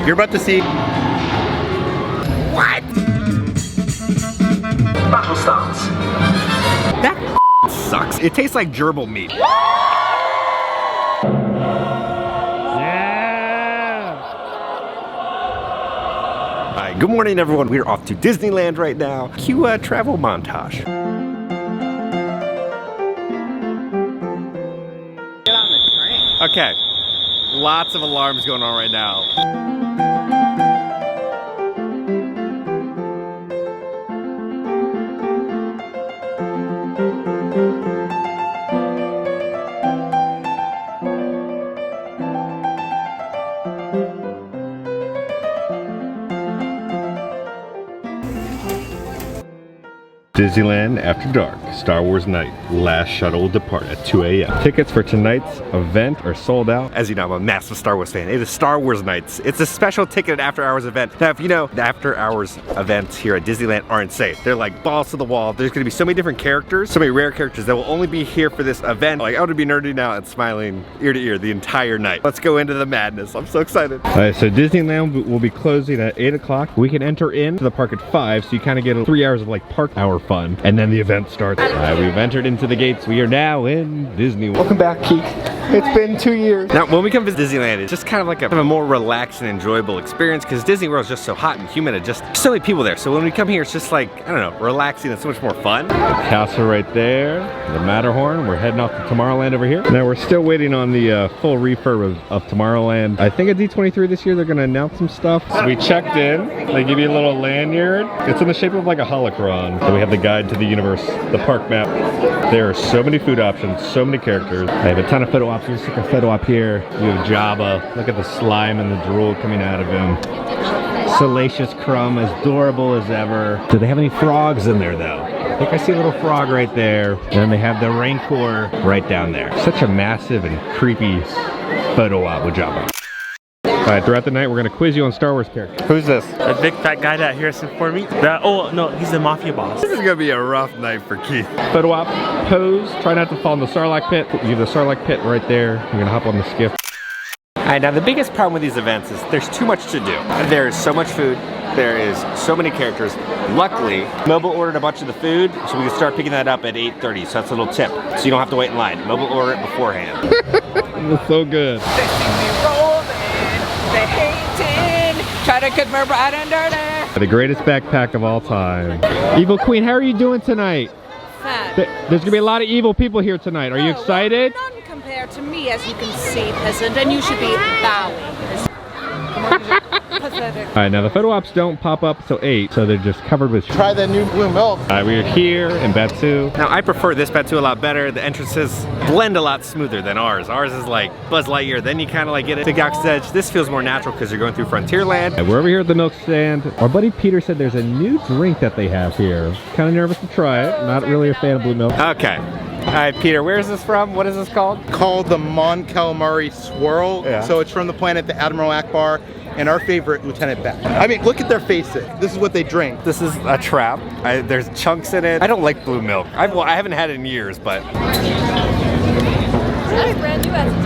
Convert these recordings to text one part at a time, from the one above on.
You're about to see... What? Battle starts. That sucks. It tastes like gerbil meat. Good morning, everyone. We're off to Disneyland right now. Cue travel montage. Get on the train. Okay, lots of alarms going on right now. Disneyland After Dark, Star Wars Nite. Last shuttle will depart at 2 a.m. Tickets for tonight's event are sold out. As you know, I'm a massive Star Wars fan. It is Star Wars Nights. It's a special ticketed after hours event. Now, if you know, the after hours events here at Disneyland aren't safe. They're like balls to the wall. There's gonna be so many different characters, so many rare characters that will only be here for this event. Like, I would be nerding out and smiling ear to ear the entire night. Let's go into the madness. I'm so excited. All right, so Disneyland will be closing at 8 o'clock. We can enter into the park at 5, so you kind of get 3 hours of like park hour fun. And then the event starts. All right, we've entered into the gates. We are now in Disney. Welcome back, Keith. It's been 2 years. Now, when we come to Disneyland, it's just kind of like a more relaxed and enjoyable experience because Disney World is just so hot and humid and just so many people there. So when we come here, it's just like, I don't know, relaxing and so much more fun. The castle right there, the Matterhorn. We're heading off to Tomorrowland over here. Now, we're still waiting on the full refurb of Tomorrowland. I think at D23 this year, they're going to announce some stuff. So we checked in. They give you a little lanyard. It's in the shape of like a holocron. So we have the guide to the universe, the park map. There are so many food options, so many characters. I have a ton of photo options. Let's take a photo up here. We have Jabba. Look at the slime and the drool coming out of him. Salacious Crumb, as adorable as ever. Do they have any frogs in there though? I think I see a little frog right there. And then they have the Rancor right down there. Such a massive and creepy photo op with Jabba. Alright, throughout the night we're gonna quiz you on Star Wars characters. Who's this? The big fat guy that Harrison for me. Oh no, he's the mafia boss. This is gonna be a rough night for Keith. Photo op, pose, try not to fall in the Sarlacc pit. You have the Sarlacc pit right there. You're gonna hop on the skiff. Alright, now the biggest problem with these events is there's too much to do. There's so much food. There is so many characters. Luckily, Mobile ordered a bunch of the food, so we can start picking that up at 8:30. So that's a little tip. So you don't have to wait in line. Mobile order it beforehand. That's so good. Try to convert right under there. The greatest backpack of all time. Evil Queen, how are you doing tonight? Fat. There's gonna be a lot of evil people here tonight. Are you excited? Well, none compared to me, as you can see, peasant, and you should be bowing. Come on, pathetic. All right, now the photo ops don't pop up till 8, so they're just covered with... Try the new blue milk. All right, we're here in Batuu. Now, I prefer this Batuu a lot better. The entrances blend a lot smoother than ours. Ours is like Buzz Lightyear. Then you kind of like get it to Galaxy's Edge. This feels more natural because you're going through Frontierland. And we're over here at the milk stand. Our buddy Peter said there's a new drink that they have here. Kind of nervous to try it. Not really a fan of blue milk. Okay. All right, Peter, where is this from? What is this called? Called the Mon Calamari Swirl. Yeah. So it's from the planet the Admiral Akbar and our favorite Lieutenant Beck. I mean, look at their faces. This is what they drink. This is a trap. There's chunks in it. I don't like blue milk. I haven't had it in years, but... That's brand new as of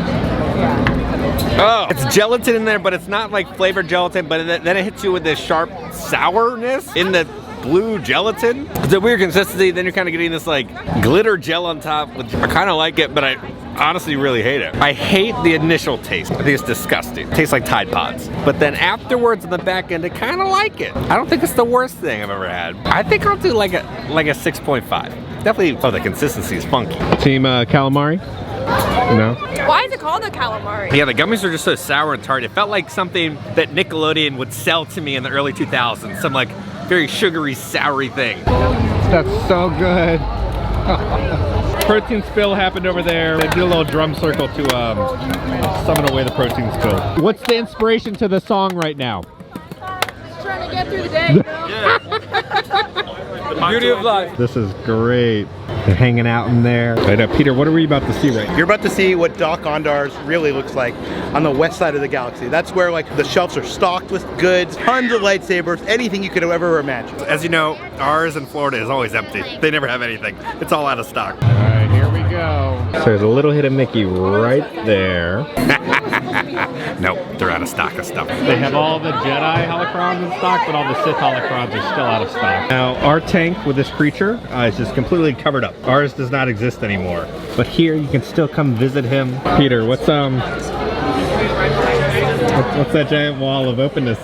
today. Oh, it's gelatin in there, but it's not like flavored gelatin, but then it hits you with this sharp sourness in the blue gelatin. It's a weird consistency. Then you're kind of getting this like glitter gel on top, which I kind of like it, but I honestly really hate it. I hate the initial taste. I think it's disgusting. It tastes like Tide Pods. But then afterwards on the back end, I kind of like it. I don't think it's the worst thing I've ever had. I think I'll do like a 6.5. Definitely, oh, the consistency is funky. Team calamari? No? Why is it called a calamari? Yeah, the gummies are just so sour and tart. It felt like something that Nickelodeon would sell to me in the early 2000s. Some like very sugary, soury thing. That's so good. Protein spill happened over there. They did a little drum circle to summon away the protein spill. What's the inspiration to the song right now? Just trying to get through the day, you know? The beauty of life. This is great. They're hanging out in there. Right now, Peter, what are we about to see right now? You're about to see what Doc Ondar's really looks like on the west side of the galaxy. That's where like the shelves are stocked with goods, tons of lightsabers, anything you could ever imagine. As you know, ours in Florida is always empty. They never have anything. It's all out of stock. All right, here we go. So there's a little hit of Mickey right there. nope, they're out of stock of stuff. They have all the Jedi holocrons in stock, but all the Sith holocrons are still out of stock. Now, our tank with this creature is just completely covered up. Ours does not exist anymore. But here, you can still come visit him. Peter, what's that giant wall of openness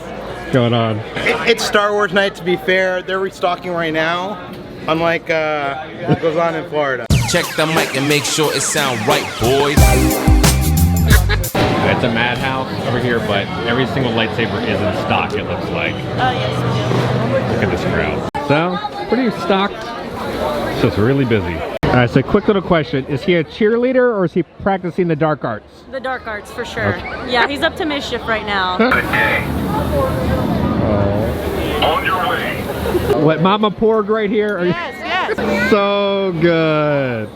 going on? It's Star Wars Night, to be fair. They're restocking right now, unlike what goes on in Florida. Check the mic and make sure it sound right, boys. It's a madhouse over here, but every single lightsaber is in stock, it looks like. Oh, yes, Look at this crowd. So, pretty stocked. So it's really busy. All right, so quick little question. Is he a cheerleader or is he practicing the dark arts? The dark arts, for sure. Yeah, he's up to mischief right now. On your way. What, Mama Porg right here? yes, yes. So good.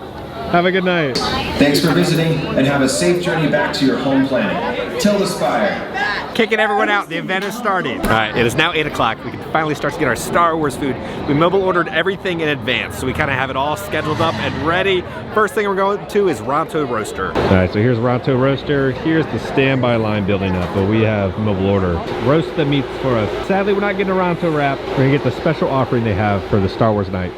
Have a good night. Thanks for visiting and have a safe journey back to your home planet. Till the Spire. Kicking everyone out. The event is starting. All right, it is now 8 o'clock. We can finally start to get our Star Wars food. We mobile ordered everything in advance, so we kind of have it all scheduled up and ready. First thing we're going to is Ronto Roaster. All right, so here's Ronto Roaster. Here's the standby line building up, but we have mobile order. Roast the meats for us. Sadly, we're not getting a Ronto wrap. We're gonna get the special offering they have for the Star Wars night.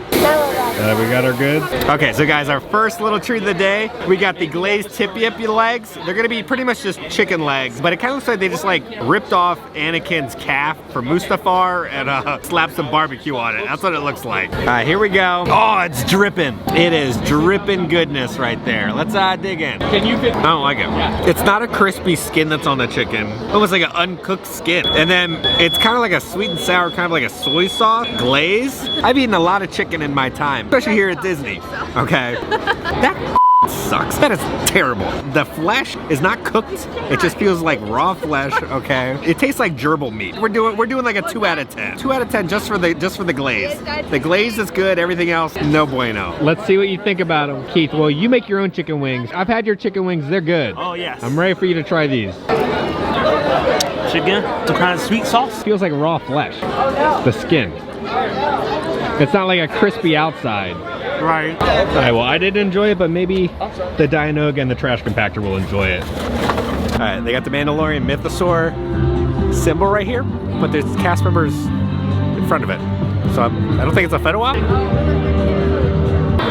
We got our goods. Okay, so guys, our first little treat of the day, we got the glazed tip-yip legs. They're gonna be pretty much just chicken legs, but it kind of looks like they just like ripped off Anakin's calf from Mustafar and slapped some barbecue on it. That's what it looks like. All right, here we go. Oh, it's dripping. It is dripping goodness right there. Let's dig in. Can you fit? I don't like it. Yeah. It's not a crispy skin that's on the chicken. Almost like an uncooked skin. And then it's kind of like a sweet and sour, kind of like a soy sauce glaze. I've eaten a lot of chicken in my time, especially here at Disney. Okay. That sucks. That is terrible. The flesh is not cooked. It just feels like raw flesh, okay? It tastes like gerbil meat. We're doing like a 2 out of 10. 2 out of 10 just for the glaze. The glaze is good, everything else, no bueno. Let's see what you think about them, Keith. Well, you make your own chicken wings. I've had your chicken wings, they're good. Oh, yes. I'm ready for you to try these. Chicken, some kind of sweet sauce. Feels like raw flesh. The skin. It's not like a crispy outside. Right. All right, well, I didn't enjoy it, but maybe the Dianoga and the trash compactor will enjoy it. All right, they got the Mandalorian Mythosaur symbol right here, but there's cast members in front of it. So I don't think it's a photo op.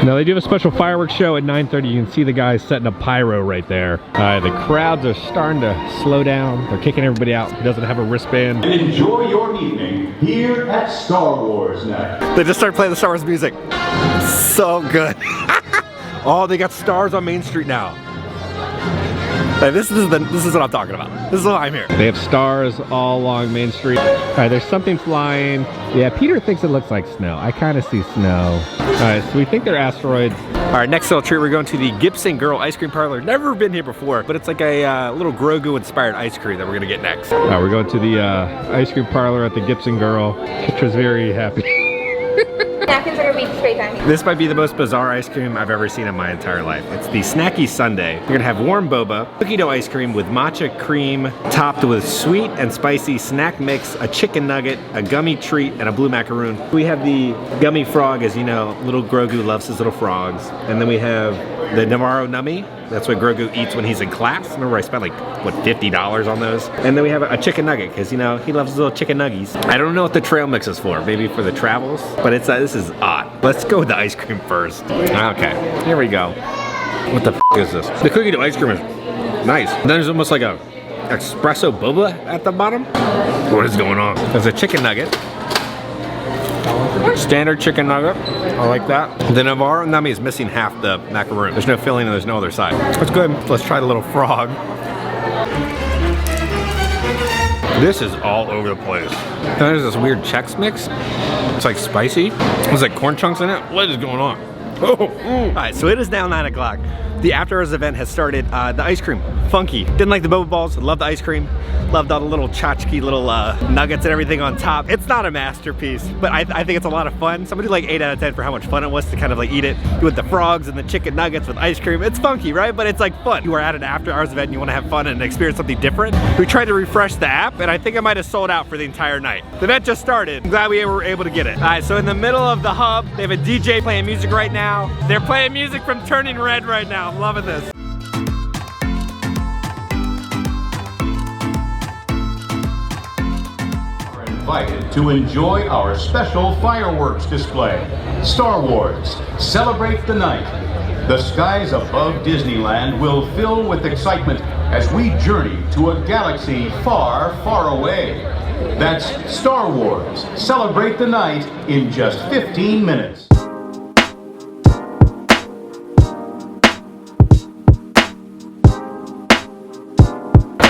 Now they do have a special fireworks show at 9:30. You can see the guys setting up pyro right there. The crowds are starting to slow down. They're kicking everybody out who doesn't have a wristband. And enjoy your evening here at Star Wars Night. They just started playing the Star Wars music. So good. Oh, they got stars on Main Street now. Like, this is what I'm talking about. This is what I'm here. They have stars all along Main Street. All right, there's something flying. Yeah, Peter thinks it looks like snow. I kind of see snow. All right, so we think they're asteroids. All right, next little treat, we're going to the Gibson Girl Ice Cream Parlor. Never been here before, but it's like a little Grogu-inspired ice cream that we're gonna get next. All right, we're going to the ice cream parlor at the Gibson Girl. Petra's very happy. Napkins are gonna be straight down here. This might be the most bizarre ice cream I've ever seen in my entire life. It's the snacky sundae. You're gonna have warm boba, cookie dough ice cream with matcha cream, topped with sweet and spicy snack mix, a chicken nugget, a gummy treat, and a blue macaroon. We have the gummy frog, as you know, little Grogu loves his little frogs. And then we have the Navarro Nummy. That's what Grogu eats when he's in class. Remember I spent like, what, $50 on those? And then we have a chicken nugget, because you know, he loves his little chicken nuggies. I don't know what the trail mix is for, maybe for the travels, but it's this is odd. Let's go with the ice cream first. Okay, here we go. What the f is this? The cookie dough ice cream is nice. And then there's almost like a espresso boba at the bottom. What is going on? There's a chicken nugget. Standard chicken nugget. I like that. The Navarro Nummy is missing half the macaroon. There's no filling and there's no other side. That's good. Let's try the little frog. This is all over the place. And there's this weird Chex Mix. It's like spicy. There's like corn chunks in it. What is going on? Oh. All right, so it is now 9 o'clock. The After Hours event has started. The ice cream, funky. Didn't like the boba balls, loved the ice cream. Loved all the little tchotchke little nuggets and everything on top. It's not a masterpiece, but I think it's a lot of fun. Somebody like 8 out of 10 for how much fun it was to kind of like eat it with the frogs and the chicken nuggets with ice cream. It's funky, right? But it's like fun. You are at an After Hours event and you want to have fun and experience something different. We tried to refresh the app and I think I might have sold out for the entire night. The event just started. I'm glad we were able to get it. All right, so in the middle of the hub, they have a DJ playing music right now. They're playing music from Turning Red right now. I'm loving this. invited to enjoy our special fireworks display. Star Wars, celebrate the night. The skies above Disneyland will fill with excitement as we journey to a galaxy far, far away. That's Star Wars, celebrate the night in just 15 minutes.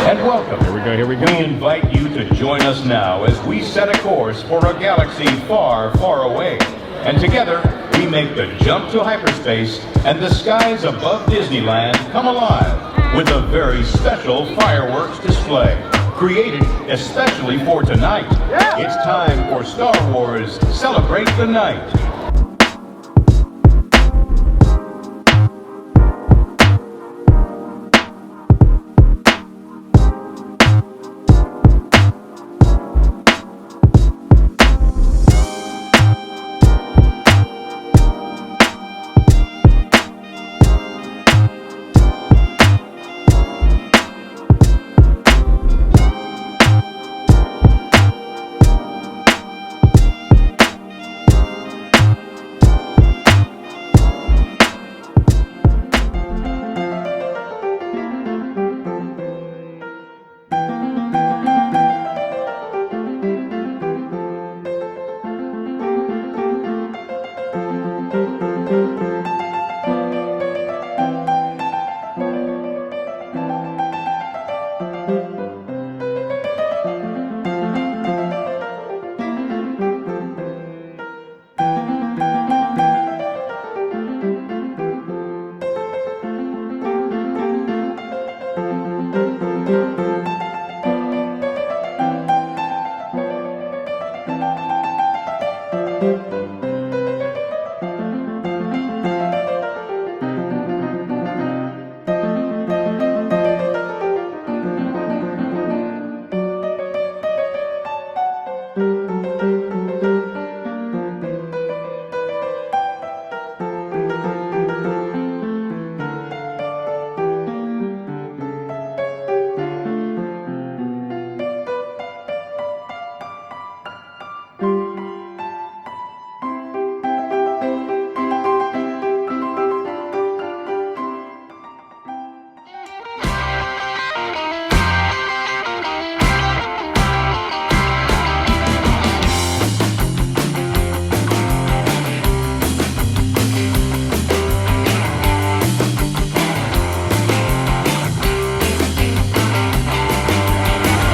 And welcome. Here we go. We invite you to join us now as we set a course for a galaxy far, far away. And together, we make the jump to hyperspace and the skies above Disneyland come alive with a very special fireworks display, created especially for tonight. It's time for Star Wars, celebrate the night.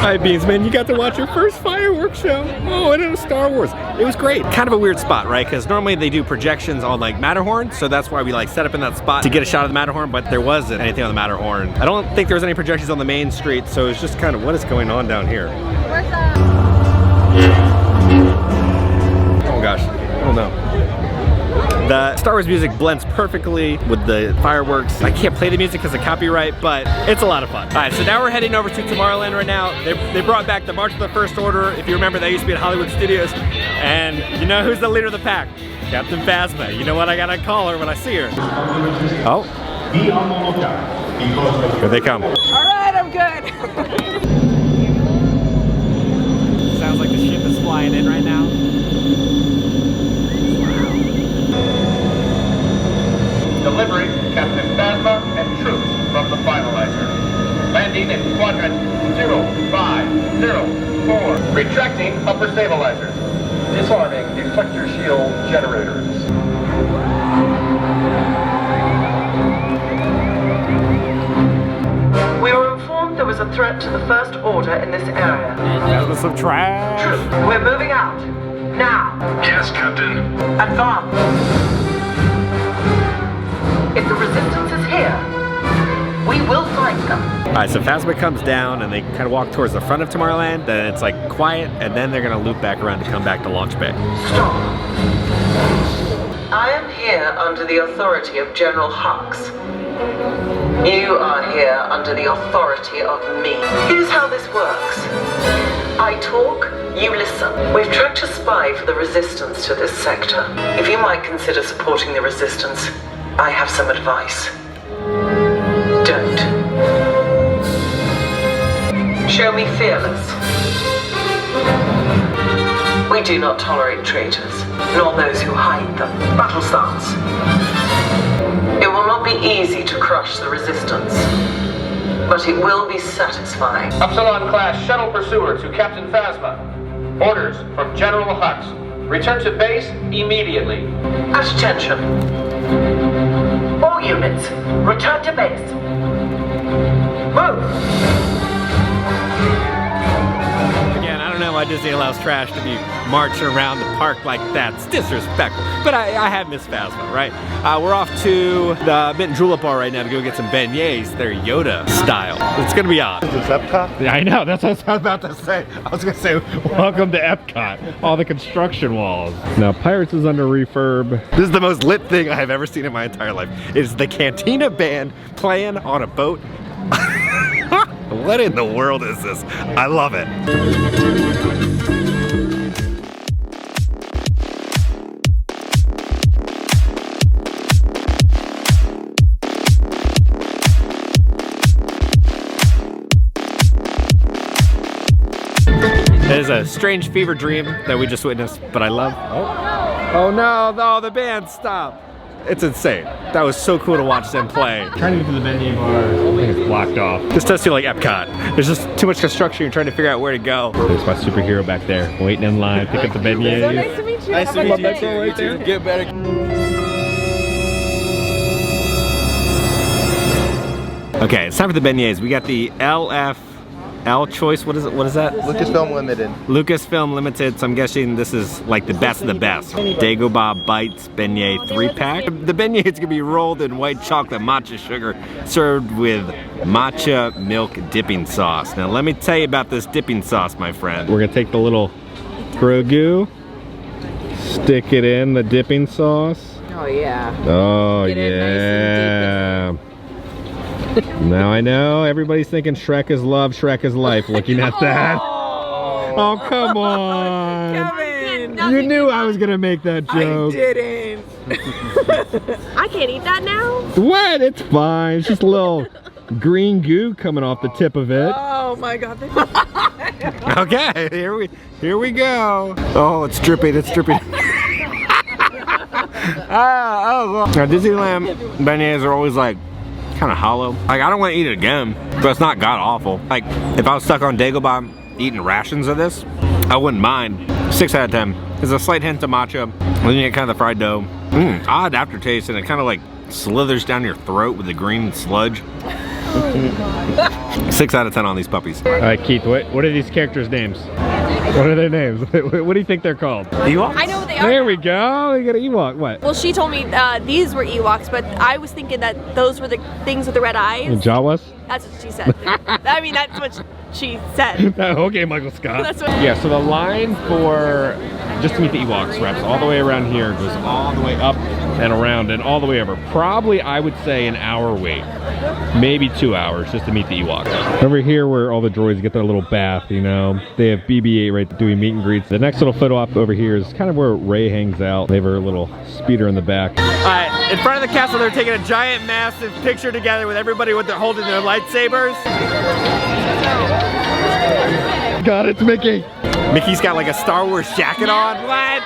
Hi Beans, man, you got to watch your first fireworks show. Oh, and it was Star Wars. It was great. Kind of a weird spot, right? Because normally they do projections on like Matterhorn, so that's why we like set up in that spot to get a shot of the Matterhorn, but there wasn't anything on the Matterhorn. I don't think there was any projections on the main street, so it's just kind of what is going on down here. Oh gosh, I don't know. The Star Wars music blends perfectly with the fireworks. I can't play the music because of copyright, but it's a lot of fun. All right, so now we're heading over to Tomorrowland right now. They brought back the March of the First Order. If you remember, that used to be at Hollywood Studios. And you know who's the leader of the pack? Captain Phasma. You know what I gotta call her when I see her? Oh. Here they come. All right, I'm good. Sounds like the ship is flying in right now. Delivering Captain Phasma and troops from the finalizer. Landing in quadrant 0504. Retracting upper stabilizers. Disarming deflector shield generators. We were informed there was a threat to the First Order in this area. That was some trash. Troops, we're moving out. Now. Yes, Captain. Advance. If the resistance is here, we will find them. All right, so Phasma comes down and they kind of walk towards the front of Tomorrowland, then it's like quiet, and then they're gonna loop back around to come back to Launch Bay. Stop. I am here under the authority of General Hux. You are here under the authority of me. Here's how this works. I talk, you listen. We've tracked a spy for the resistance to this sector. If you might consider supporting the resistance, I have some advice. Don't. Show me fearless. We do not tolerate traitors, nor those who hide them. Battle starts. It will not be easy to crush the resistance, but it will be satisfying. Upsilon-class shuttle pursuer to Captain Phasma. Orders from General Hux. Return to base immediately. At attention. All units, return to base. Move! Again, I don't know why Disney allows trash to be marching around the park like that. It's disrespectful. But I have Miss Phasma, right? We're off to the Mint Julep Bar right now to go get some beignets. They're Yoda style. It's gonna be odd. Is this Epcot? Yeah, I know, that's what I was about to say. I was gonna say, welcome to Epcot. All the construction walls. Now, Pirates is under refurb. This is the most lit thing I have ever seen in my entire life. It's the Cantina Band playing on a boat. What in the world is this? I love it. It is a strange fever dream that we just witnessed, but I love. Oh no, no, the band stopped. It's insane. That was so cool to watch them play. Trying to get to the beignet bar, I think it's blocked off. This does feel like Epcot. There's just too much construction, you're trying to figure out where to go. There's my superhero back there, waiting in line, pick up the beignets. So nice to meet you. Nice to meet you. Right there. Get better. Okay, it's time for the beignets. We got the L choice, what is it? What is that? Lucasfilm Limited. Lucasfilm Limited, so I'm guessing this is like the best of the best. Dagobah Bites Beignet 3-pack. The beignets gonna be rolled in white chocolate matcha sugar, served with matcha milk dipping sauce. Now let me tell you about this dipping sauce, my friend. We're gonna take the little Grogu, stick it in the dipping sauce. Oh yeah. Oh Get it yeah. Now I know everybody's thinking Shrek is love, Shrek is life, looking at that. Oh, come on. Kevin. You knew I was gonna make that joke. I didn't. I can't eat that now? What? It's fine. It's just a little green goo coming off the tip of it. Oh my god. Okay, here we go. Oh, it's dripping, it's dripping. Now Disneyland beignets are always like kind of hollow. Like I don't want to eat it again, but it's not god awful. Like if I was stuck on Dagobah eating rations of this, I wouldn't mind. 6 out of 10. There's a slight hint of matcha. Then you get kind of the fried dough. Odd aftertaste, and it kind of like slithers down your throat with the green sludge. 6 out of 10 on these puppies. All right, Keith, what are these characters' names? What are their names? What do you think they're called? Ewoks? I know what they are. There we go. We got an Ewok. What? Well, she told me these were Ewoks, but I was thinking that those were the things with the red eyes. Jawas? That's what she said. I mean, that's what she said. Okay, Michael Scott. That's what Yeah, so the line for just to meet the Ewoks wraps all the way around here, goes all the way up and around and all the way over. Probably, I would say, an hour wait. Maybe 2 hours just to meet the Ewoks. Over here where all the droids get their little bath, you know, they have BB-8 right doing meet and greets. The next little photo op over here is kind of where Rey hangs out. They have her little speeder in the back. All right, in front of the castle, they're taking a giant, massive picture together with everybody with their holding their lightsabers. God, it's Mickey. Mickey's got like a Star Wars jacket on. What?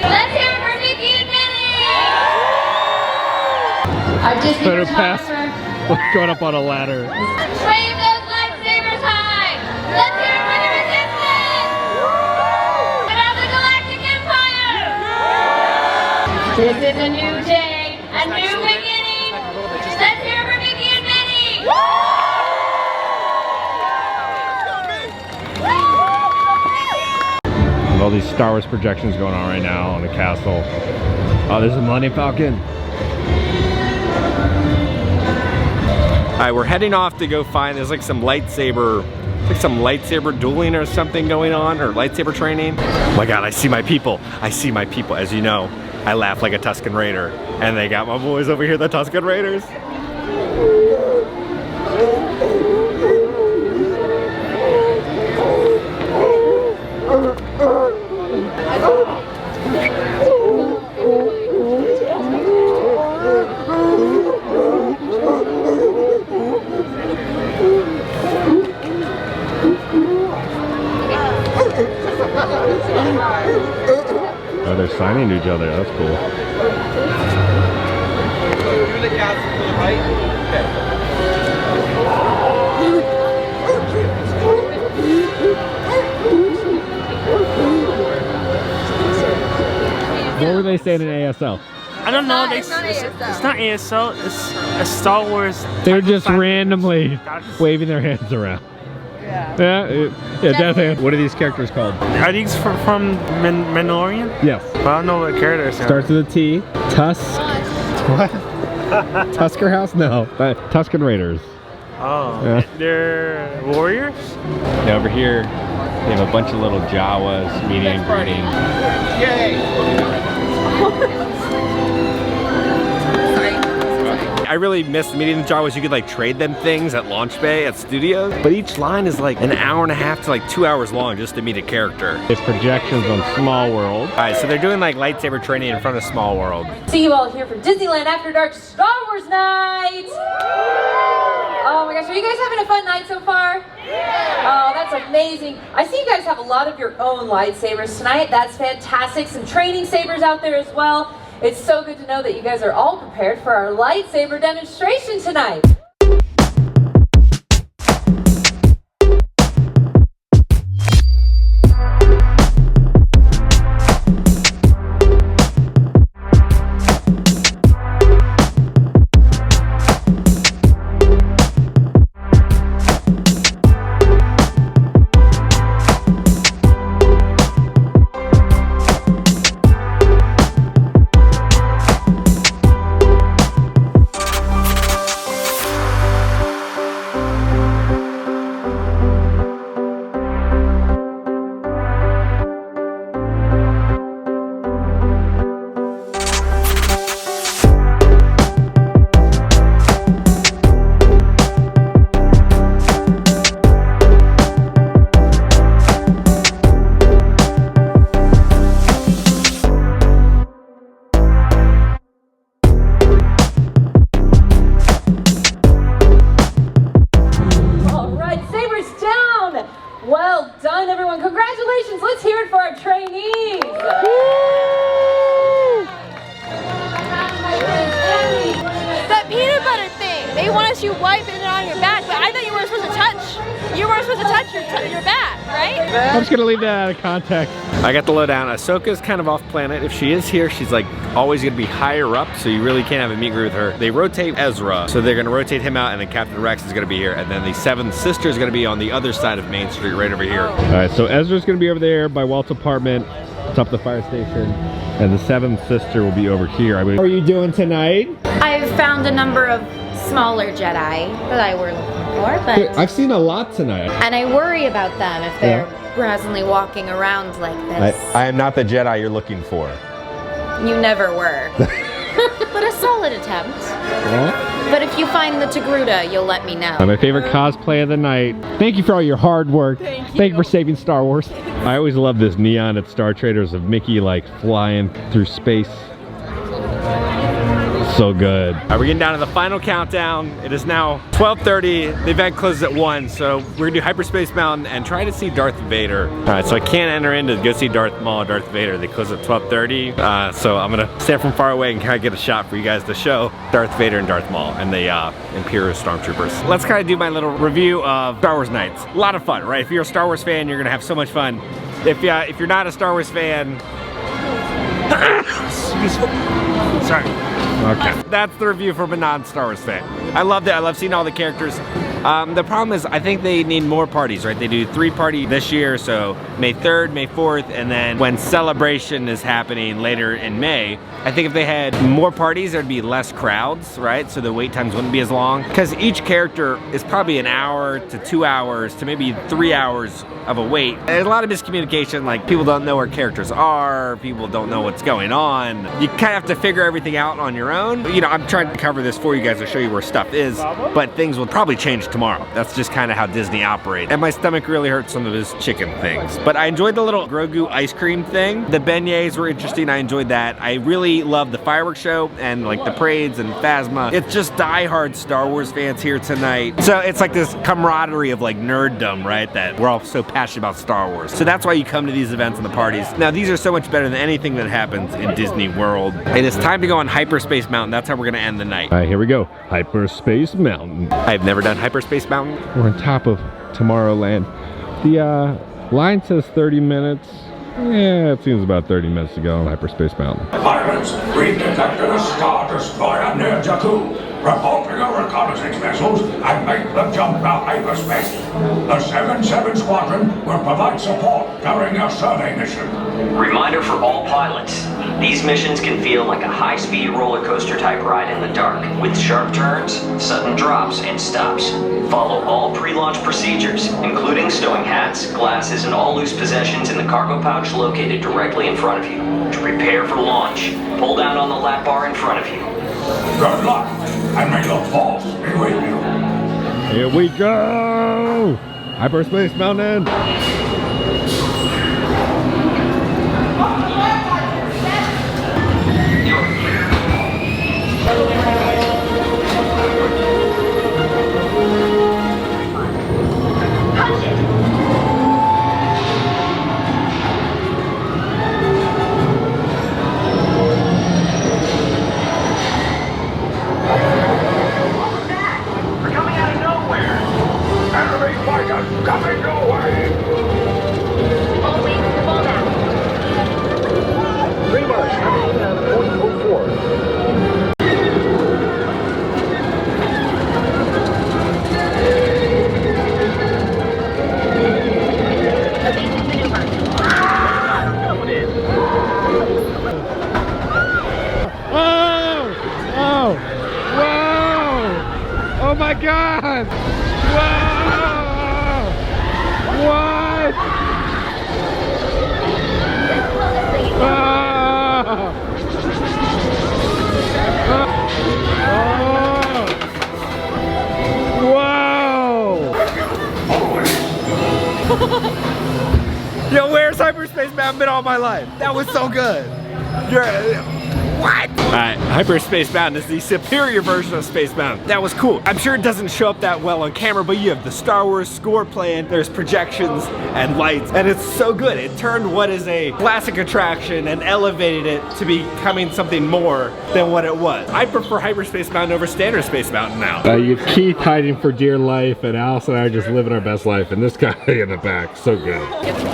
Let's hear it for Mickey and Minnie! Our Disney Photo pass. photographer. Going up on a ladder. Wave those lightsabers high! Let's hear it for the resistance! Get out the Galactic Empire! This is a new day, a new beginning! Let's hear it for Mickey and Minnie! And all these Star Wars projections going on right now on the castle. Oh, there's a Millennium Falcon. All right, we're heading off to go find, there's like some lightsaber dueling or something going on, or lightsaber training. Oh my God, I see my people. I see my people. As you know, I laugh like a Tusken Raider, and they got my boys over here, the Tusken Raiders. signing to each other. That's cool. What were they saying in ASL? I don't know. It's not ASL. It's a Star Wars. They're just randomly waving their hands around. Yeah, definitely. What are these characters called? Are these from Mandalorian? Yes. But I don't know what characters are. Starts with a T. Tusk. What? Tusker House? No. Tusken Raiders. Oh. Yeah. They're warriors? Yeah, over here, they have a bunch of little Jawas meeting and greeting. I really missed meeting the Jawas. You could like trade them things at launch bay at studios, but each line is like an hour and a half to like 2 hours long just to meet a character. It's projections on Small World. All right, so they're doing like lightsaber training in front of Small World. See you all here for Disneyland After Dark Star Wars Nite! Oh my gosh, are you guys having a fun night so far? Oh, that's amazing. I see you guys have a lot of your own lightsabers tonight. That's fantastic. Some training sabers out there as well. It's so good to know that you guys are all prepared for our lightsaber demonstration tonight. Well done, everyone. Congratulations. Let's hear it for our trainees. That peanut butter thing. They want us to wipe it on your back, but I thought you weren't supposed to touch. You weren't supposed to touch your back, right? I'm just gonna leave that out of context. I got the lowdown. Ahsoka's kind of off planet. If she is here, she's like always gonna be higher up, so you really can't have a meet and greet with her. They rotate Ezra, so they're gonna rotate him out, and then Captain Rex is gonna be here, and then the Seventh Sister is gonna be on the other side of Main Street, right over here. All right, so Ezra's gonna be over there by Walt's apartment, top of the fire station, and the Seventh Sister will be over here, I believe. What are you doing tonight? I've found a number of smaller Jedi that I were looking for, but I've seen a lot tonight. and I worry about them if they're brazenly walking around like this. I am not the Jedi you're looking for. You never were. But a solid attempt. But if you find the Togruta, you'll let me know. My favorite cosplay of the night. Thank you for all your hard work. Thank you for saving Star Wars. I always love this neon at Star Traders of Mickey like flying through space. So good. All right, we're getting down to the final countdown. It is now 12:30. The event closes at 1, so we're gonna do Hyperspace Mountain and try to see Darth Vader. All right, so I can't enter in to go see Darth Maul, Darth Vader. They close at 12:30, so I'm gonna stand from far away and kind of get a shot for you guys to show Darth Vader and Darth Maul and the Imperial Stormtroopers. Let's kind of do my little review of Star Wars Nights. A lot of fun, right? If you're a Star Wars fan, you're gonna have so much fun. If you're not a Star Wars fan, sorry. Okay. That's the review from a non-Star Wars fan. I loved it. I love seeing all the characters. The problem is I think they need more parties, right? They do 3 parties this year, so May 3rd, May 4th, and then when Celebration is happening later in May, I think if they had more parties, there'd be less crowds, right? So the wait times wouldn't be as long. Because each character is probably an hour to 2 hours to maybe 3 hours of a wait. There's a lot of miscommunication, like people don't know where characters are, people don't know what's going on. You kind of have to figure everything out on your own. You know, I'm trying to cover this for you guys to show you where stuff is, but things will probably change tomorrow. That's just kind of how Disney operates. And my stomach really hurts some of his chicken things. But I enjoyed the little Grogu ice cream thing. The beignets were interesting. I enjoyed that. I really loved the fireworks show and like the parades and Phasma. It's just diehard Star Wars fans here tonight. So it's like this camaraderie of like nerddom, right? That we're all so passionate about Star Wars. So that's why you come to these events and the parties. Now these are so much better than anything that happens in Disney World. And it's time to go on Hyperspace Mountain. That's how we're gonna end the night. All right, here we go. Hyperspace Mountain. I've never done Hyperspace Mountain. We're on top of Tomorrowland. The line says 30 minutes. Yeah, it seems about 30 minutes to go on Hyperspace Mountain. Pilots, we've detected a Star Destroyer near Jakku. Reporting our reconnaissance vessels and make the jump to hyperspace. The 7-7 Squadron will provide support during your survey mission. Reminder for all pilots, these missions can feel like a high-speed roller coaster type ride in the dark, with sharp turns, sudden drops, and stops. Follow all pre-launch procedures, including stowing hats, glasses, and all loose possessions in the cargo pouch located directly in front of you. To prepare for launch, pull down on the lap bar in front of you. Good luck, and may the Force be with you. Here we go! Hyperspace Mountain! Coming your way! All wings to fall down. Remarch coming in at 0.04. Oh! Oh! Whoa! Oh my God! Whoa! What? Oh! Oh! Whoa! Yo, where's Hyperspace Mountain been all my life? That was so good. What? Alright, Hyperspace Mountain is the superior version of Space Mountain. That was cool. I'm sure it doesn't show up that well on camera, but you have the Star Wars score playing, there's projections and lights, and it's so good. It turned what is a classic attraction and elevated it to becoming something more than what it was. I prefer Hyperspace Mountain over Standard Space Mountain now. You have Keith hiding for dear life, and Alice and I are just living our best life, and this guy in the back, so good.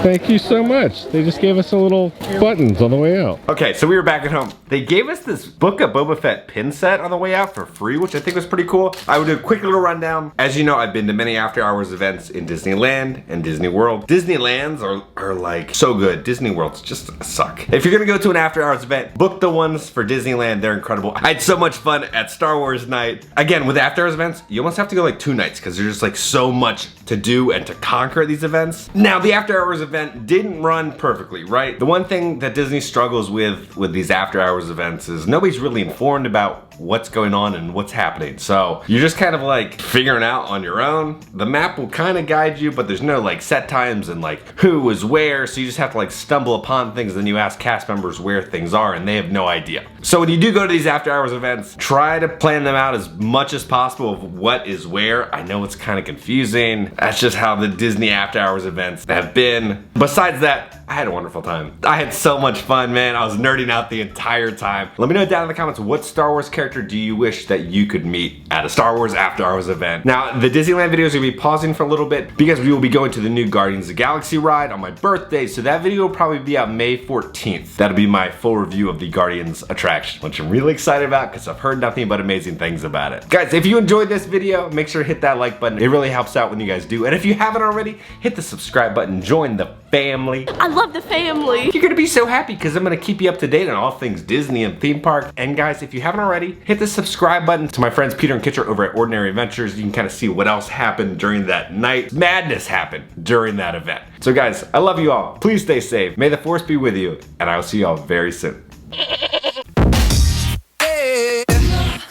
Thank you so much. They just gave us a little buttons on the way out. Okay, so we were back at home. They gave us this Book of Boba Fett pin set on the way out for free, which I think was pretty cool. I would do a quick little rundown. As you know, I've been to many after hours events in Disneyland and Disney World. Disneylands are like so good. Disney World's just suck. If you're gonna go to an after hours event, book the ones for Disneyland. They're incredible. I had so much fun at Star Wars Nite. Again, with after hours events, you almost have to go like 2 nights because there's just like so much to do and to conquer at these events. Now, the after hours event didn't run perfectly, right? The one thing that Disney struggles with these after hours events is nobody's really informed about what's going on and what's happening. So you're just kind of like figuring out on your own. The map will kind of guide you, but there's no like set times and like who is where. So you just have to like stumble upon things. Then you ask cast members where things are and they have no idea. So when you do go to these after hours events, try to plan them out as much as possible of what is where. I know it's kind of confusing. That's just how the Disney after hours events have been. Besides that, I had a wonderful time. I had so much fun, man. I was nerding out the entire time. Let me know down in the comments, what Star Wars character do you wish that you could meet at a Star Wars After Hours event? Now, the Disneyland videos are gonna be pausing for a little bit because we will be going to the new Guardians of the Galaxy ride on my birthday, so that video will probably be out May 14th. That'll be my full review of the Guardians attraction, which I'm really excited about because I've heard nothing but amazing things about it. Guys, if you enjoyed this video, make sure to hit that like button. It really helps out when you guys do. And if you haven't already, hit the subscribe button, join the family. I love the family. You're gonna be so happy because I'm gonna keep you up to date on all things Disney and theme park. And guys, if you haven't already, hit the subscribe button to my friends Peter and Kitcher over at Ordinary Adventures. You can kind of see what else happened during that night. Madness happened during that event. So guys, I love you all. Please stay safe. May the Force be with you, and I will see you all very soon.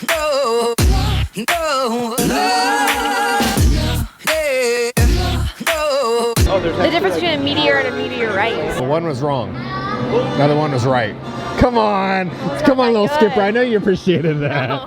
No. difference between a meteor and a meteorite. One was wrong. The other one was right. Come on. Come on, little skipper. I know you appreciated that.